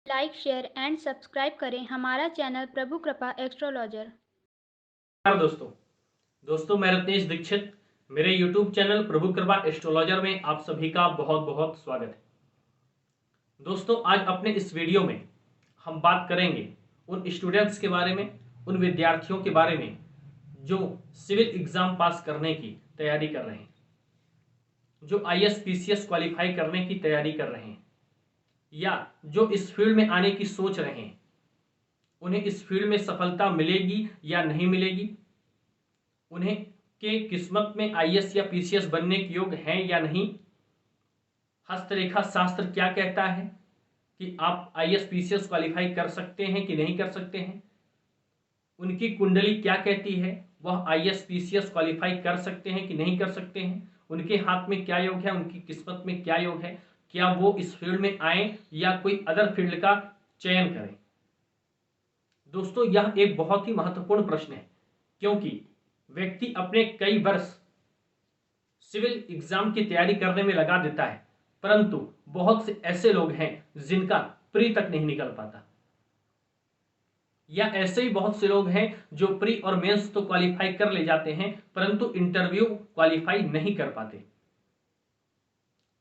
Like share and subscribe करें हमारा channel प्रभु कृपा एस्ट्रोलॉजर। नमस्कार दोस्तों मैं रत्नेश दीक्षित। मेरे YouTube चैनल प्रभु कृपा एस्ट्रोलॉजर में आप सभी का बहुत बहुत स्वागत है। दोस्तों आज अपने इस वीडियो में हम बात करेंगे उन स्टूडेंट्स के बारे में, उन विद्यार्थियों के बारे में जो सिविल एग्जाम पास करने की तैयारी कर रहे हैं, जो IAS PCS क्वालिफाई करने की तैयारी कर रहे हैं या जो इस फील्ड में आने की सोच रहे हैं। उन्हें इस फील्ड में सफलता मिलेगी या नहीं मिलेगी, उन्हें के किस्मत में IAS या PCS बनने के योग्य हैं या नहीं, हस्तरेखा शास्त्र क्या कहता है कि आप IAS PCS क्वालिफाई कर सकते हैं कि नहीं कर सकते हैं, उनकी कुंडली क्या कहती है, वह IAS PCS क्वालिफाई कर सकते हैं कि नहीं कर सकते हैं, उनके हाथ में क्या योग है, उनकी किस्मत में क्या योग है, क्या वो इस फील्ड में आए या कोई अदर फील्ड का चयन करें। दोस्तों यह एक बहुत ही महत्वपूर्ण प्रश्न है, क्योंकि व्यक्ति अपने कई वर्ष सिविल एग्जाम की तैयारी करने में लगा देता है, परंतु बहुत से ऐसे लोग हैं जिनका प्री तक नहीं निकल पाता, या ऐसे ही बहुत से लोग हैं जो प्री और मेंस तो क्वालिफाई कर ले जाते हैं परंतु इंटरव्यू क्वालिफाई नहीं कर पाते।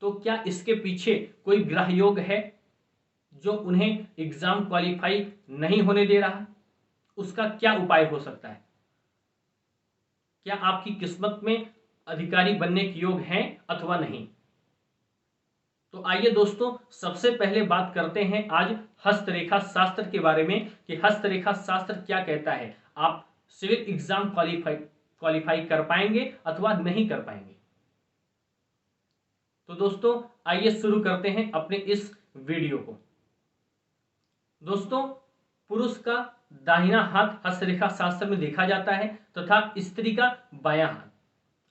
तो क्या इसके पीछे कोई ग्रह योग है जो उन्हें एग्जाम क्वालिफाई नहीं होने दे रहा? उसका क्या उपाय हो सकता है? क्या आपकी किस्मत में अधिकारी बनने के योग हैं अथवा नहीं? तो आइए दोस्तों सबसे पहले बात करते हैं आज हस्तरेखा शास्त्र के बारे में कि हस्तरेखा शास्त्र क्या कहता है, आप सिविल एग्जाम क्वालिफाई कर पाएंगे अथवा नहीं कर पाएंगे। तो दोस्तों आइए शुरू करते हैं अपने इस वीडियो को। दोस्तों पुरुष का दाहिना हाथ हस्तरेखा शास्त्र में देखा जाता है तथा स्त्री का बायां हाथ।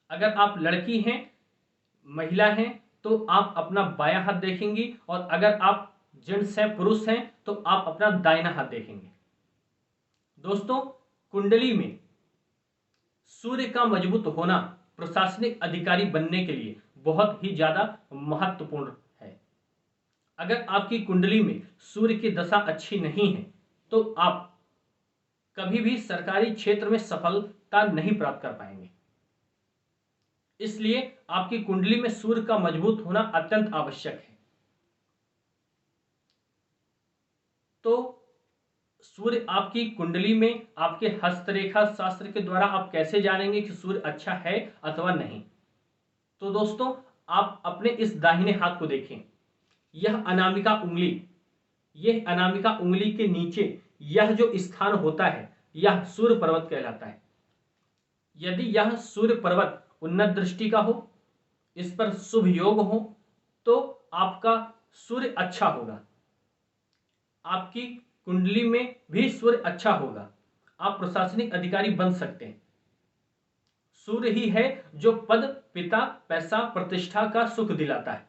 अगर आप लड़की हैं, महिला हैं, तो आप अपना बायां हाथ देखेंगी और अगर आप जेंट्स हैं, पुरुष हैं, तो आप अपना दाहिना हाथ देखेंगे। दोस्तों कुंडली में सूर्य का मजबूत होना प्रशासनिक अधिकारी बनने के लिए बहुत ही ज्यादा महत्वपूर्ण है। अगर आपकी कुंडली में सूर्य की दशा अच्छी नहीं है तो आप कभी भी सरकारी क्षेत्र में सफलता नहीं प्राप्त कर पाएंगे। इसलिए आपकी कुंडली में सूर्य का मजबूत होना अत्यंत आवश्यक है। तो सूर्य आपकी कुंडली में आपके हस्तरेखा शास्त्र के द्वारा आप कैसे जानेंगे कि सूर्य अच्छा है अथवा नहीं? तो दोस्तों आप अपने इस दाहिने हाथ को देखें, यह अनामिका उंगली, यह अनामिका उंगली के नीचे यह जो स्थान होता है यह सूर्य पर्वत कहलाता है। यदि यह सूर्य पर्वत उन्नत दृष्टि का हो, इस पर शुभ योग हो, तो आपका सूर्य अच्छा होगा, आपकी कुंडली में भी सूर्य अच्छा होगा, आप प्रशासनिक अधिकारी बन सकते हैं। सूर्य ही है जो पद, पिता, पैसा, प्रतिष्ठा का सुख दिलाता है।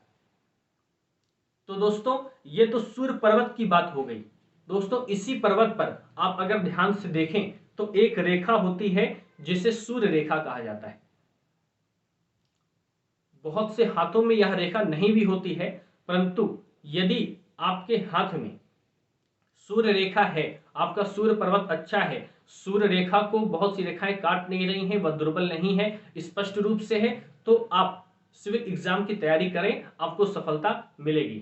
तो दोस्तों ये तो सूर्य पर्वत की बात हो गई। दोस्तों इसी पर्वत पर आप अगर ध्यान से देखें तो एक रेखा होती है जिसे सूर्य रेखा कहा जाता है। बहुत से हाथों में यह रेखा नहीं भी होती है, परंतु यदि आपके हाथ में सूर्य रेखा है, आपका सूर्य पर्वत अच्छा है, सूर्य रेखा को बहुत सी रेखाएं काट नहीं रही हैं, वह दुर्बल नहीं है, स्पष्ट रूप से है, तो आप सिविल एग्जाम की तैयारी करें, आपको सफलता मिलेगी।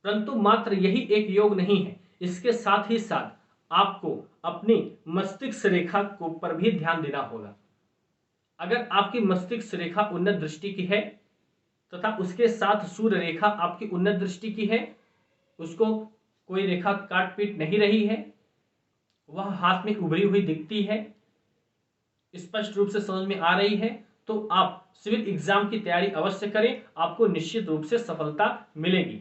परंतु मात्र यही एक योग नहीं है, इसके साथ ही साथ आपको अपनी मस्तिष्क रेखा को पर भी ध्यान देना होगा। अगर आपकी मस्तिष्क रेखा उन्नत दृष्टि की है तथा उसके साथ सूर्य रेखा आपकी उन्नत दृष्टि की है, उसको कोई रेखा काट पीट नहीं रही है, वह हाथ में उभरी हुई दिखती है, स्पष्ट रूप से समझ में आ रही है, तो आप सिविल एग्जाम की तैयारी अवश्य करें, आपको निश्चित रूप से सफलता मिलेगी।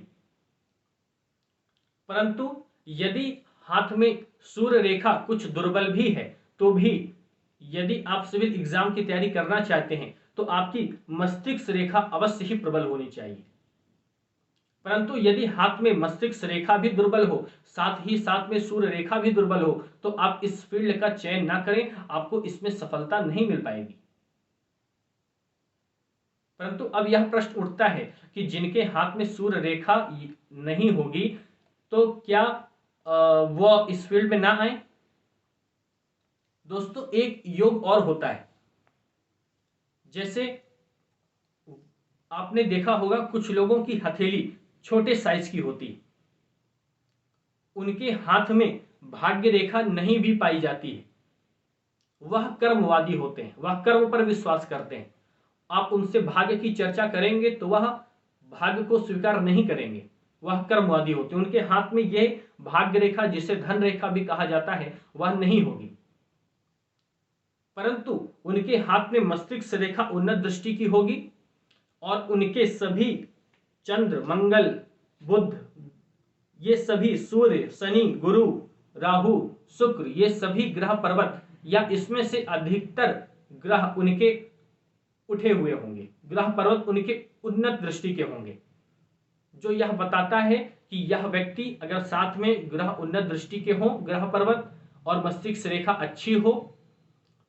परंतु यदि हाथ में सूर्य रेखा कुछ दुर्बल भी है तो भी यदि आप सिविल एग्जाम की तैयारी करना चाहते हैं तो आपकी मस्तिष्क रेखा अवश्य ही प्रबल होनी चाहिए। परंतु यदि हाथ में मस्तिष्क रेखा भी दुर्बल हो, साथ ही साथ में सूर्य रेखा भी दुर्बल हो, तो आप इस फील्ड का चयन ना करें, आपको इसमें सफलता नहीं मिल पाएगी। परंतु अब यह प्रश्न उठता है कि जिनके हाथ में सूर्य रेखा नहीं होगी, तो क्या वो इस फील्ड में ना आए? दोस्तों एक योग और होता है, जैसे आपने देखा होगा कुछ लोगों की हथेली छोटे साइज की होती है, उनके हाथ में भाग्य रेखा नहीं भी पाई जाती है, वह कर्मवादी होते हैं, वह कर्म पर विश्वास करते हैं। आप उनसे भाग्य की चर्चा करेंगे तो वह भाग्य को स्वीकार नहीं करेंगे, वह कर्मवादी होते हैं। उनके हाथ में यह भाग्य रेखा, जिसे धन रेखा भी कहा जाता है, वह नहीं होगी, परंतु उनके हाथ में मस्तिष्क रेखा उन्नत दृष्टि की होगी और उनके सभी चंद्र, मंगल, बुध, ये सभी सूर्य, शनि, गुरु, राहु, शुक्र, ये सभी ग्रह पर्वत या इसमें से अधिकतर ग्रह उनके उठे हुए होंगे, ग्रह पर्वत उनके उन्नत दृष्टि के होंगे, जो यह बताता है कि यह व्यक्ति अगर साथ में ग्रह उन्नत दृष्टि के हों, ग्रह पर्वत और मस्तिष्क रेखा अच्छी हो,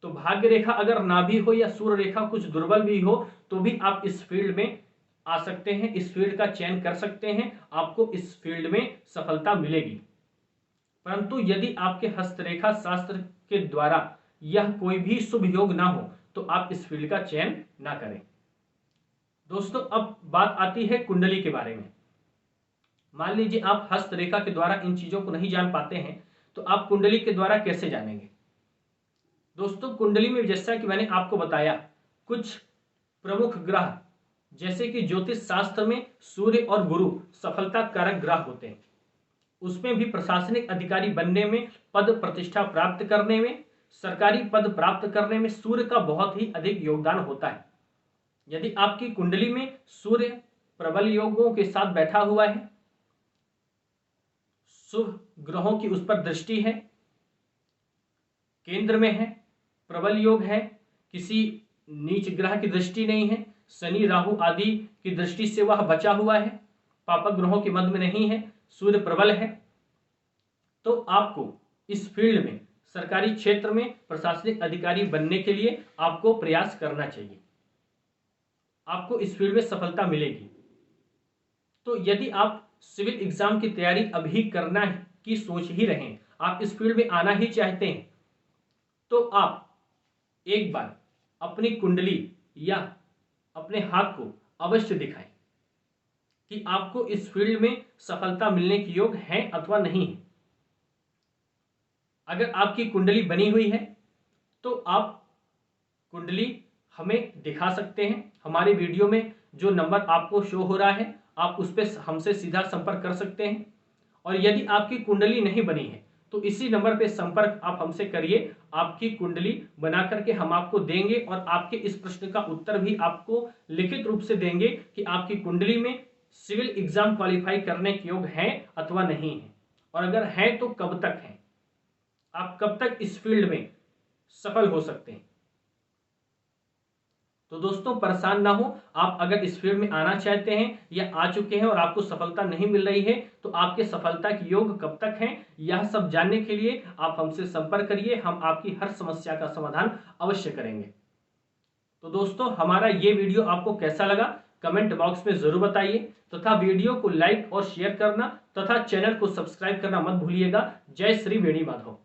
तो भाग्य रेखा अगर ना भी हो या सूर्य रेखा कुछ दुर्बल भी हो, तो भी आप इस फील्ड में आ सकते हैं, इस फील्ड का चयन कर सकते हैं, आपको इस फील्ड में सफलता मिलेगी। परंतु यदि आपके हस्तरेखा शास्त्र के द्वारा यह कोई भी शुभ योग ना हो, तो आप इस फील्ड का चयन ना करें। दोस्तों अब बात आती है कुंडली के बारे में। मान लीजिए आप हस्तरेखा के द्वारा इन चीजों को नहीं जान पाते हैं, तो आप कुंडली के द्वारा कैसे जानेंगे? दोस्तों कुंडली में जैसा कि मैंने आपको बताया, कुछ प्रमुख ग्रह जैसे कि ज्योतिष शास्त्र में सूर्य और गुरु सफलता कारक ग्रह होते हैं, उसमें भी प्रशासनिक अधिकारी बनने में, पद प्रतिष्ठा प्राप्त करने में, सरकारी पद प्राप्त करने में सूर्य का बहुत ही अधिक योगदान होता है। यदि आपकी कुंडली में सूर्य प्रबल योगों के साथ बैठा हुआ है, शुभ ग्रहों की उस पर दृष्टि है, केंद्र में है, प्रबल योग है, किसी नीच ग्रह की दृष्टि नहीं है, शनि राहु आदि की दृष्टि से वह बचा हुआ है, पापक ग्रहों के मध्य में नहीं है, सूर्य प्रबल है, तो आपको इस फील्ड में, सरकारी क्षेत्र में प्रशासनिक अधिकारी बनने के लिए आपको प्रयास करना चाहिए, आपको इस फील्ड में सफलता मिलेगी। तो यदि आप सिविल एग्जाम की तैयारी अभी करना की सोच ही रहे हैं, आप इस फील्ड में आना ही चाहते हैं, तो आप एक बार अपनी कुंडली या अपने हाथ को अवश्य दिखाएं कि आपको इस फील्ड में सफलता मिलने के योग है अथवा नहीं है। अगर आपकी कुंडली बनी हुई है तो आप कुंडली हमें दिखा सकते हैं, हमारे वीडियो में जो नंबर आपको शो हो रहा है आप उस पर हमसे सीधा संपर्क कर सकते हैं। और यदि आपकी कुंडली नहीं बनी है तो इसी नंबर पे संपर्क आप हमसे करिए, आपकी कुंडली बना करके हम आपको देंगे और आपके इस प्रश्न का उत्तर भी आपको लिखित रूप से देंगे कि आपकी कुंडली में सिविल एग्जाम क्वालिफाई करने के योग है अथवा नहीं है, और अगर है तो कब तक है, आप कब तक इस फील्ड में सफल हो सकते हैं। तो दोस्तों परेशान ना हो, आप अगर इस फील्ड में आना चाहते हैं या आ चुके हैं और आपको सफलता नहीं मिल रही है, तो आपके सफलता के योग कब तक हैं, यह सब जानने के लिए आप हमसे संपर्क करिए, हम आपकी हर समस्या का समाधान अवश्य करेंगे। तो दोस्तों हमारा ये वीडियो आपको कैसा लगा कमेंट बॉक्स में जरूर बताइए, तथा वीडियो को लाइक और शेयर करना तथा चैनल को सब्सक्राइब करना मत भूलिएगा। जय श्री वेणी माधव।